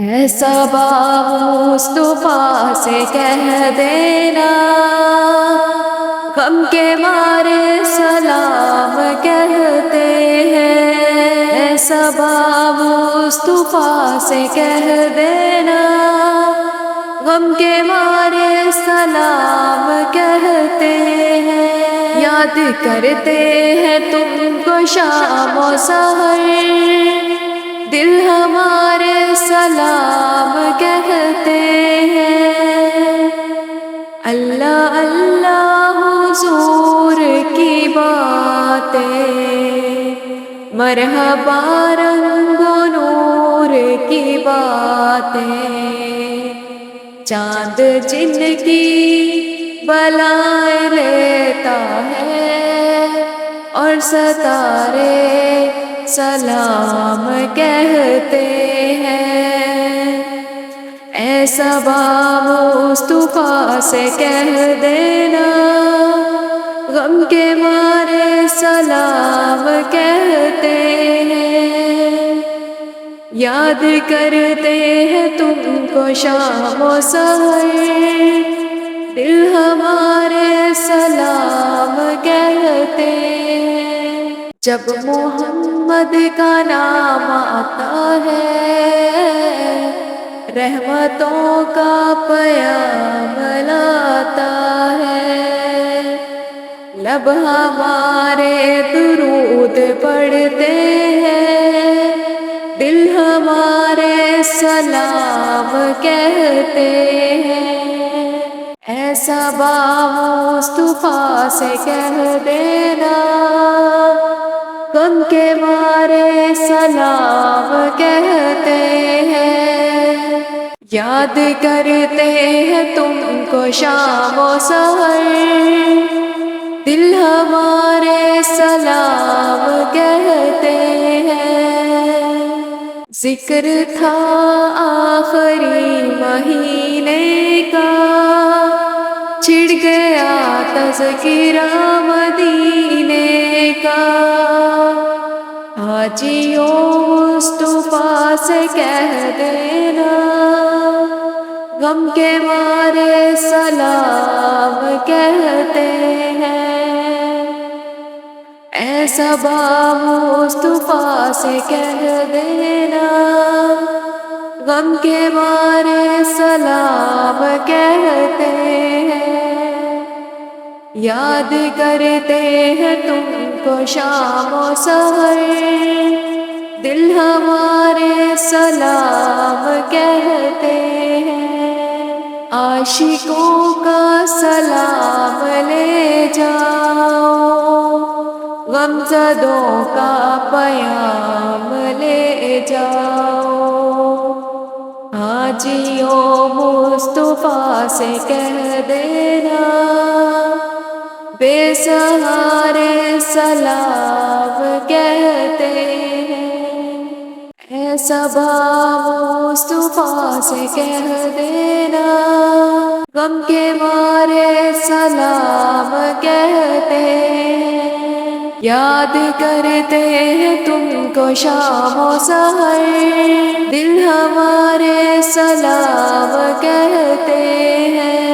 ایسا مصطفیٰ سے کہہ دینا، غم کے مارے سلام کہتے ہیں۔ ایسا مصطفیٰ سے کہہ دینا، غم کے مارے سلام کہتے ہیں۔ یاد کرتے ہیں تم کو شام و سحر، دل ہمارے سلام کہتے ہیں۔ اللہ اللہ حضور کی باتیں، مرحبا رنگ و نور کی باتیں، چاند جن کی بلائیں لیتا ہے اور ستارے سلام کہتے ہیں۔ ایسا مصطفیٰ سے کہہ دینا، غم کے مارے سلام کہتے ہیں۔ یاد کرتے ہیں تم کو شام و سحر، دل ہمارے سلام کہتے ہیں۔ جب محمد کا نام آتا ہے، رحمتوں کا پیام لاتا ہے۔ لب ہمارے درود پڑھتے ہیں، دل ہمارے سلام کہتے ہیں۔ ایسا مصطفیٰ سے کہہ دینا، غم کے مارے سلام کہتے ہیں۔ یاد کرتے ہیں تم کو شام و سحر، دل ہمارے سلام کہتے ہیں۔ ذکر تھا آخری مہینے کا، چھڑ گیا تذکرہ مدینے کا۔ حاجیوں مصطفیٰ سے کہہ دینا، غم کے مارے سلام کہتے ہیں۔ ایسا مصطفیٰ سے کہہ دینا، غم کے مارے سلام کہتے ہیں۔ یاد کرتے ہیں تم کو شام و سحر، دل ہمارے سلام کہتے ہیں۔ عاشقوں کا سلام لے جاؤ، غمزدوں کا پیام لے جاؤ۔ حاجیوں مصطفیٰ سے کہہ دینا، بے سہارے سلام کہتے ہیں۔ ایسا مصطفیٰ سے کہہ دینا، غم کے مارے سلام کہتے ہیں۔ یاد کرتے ہیں تم کو شام و سحر، دل ہمارے سلام کہتے ہیں۔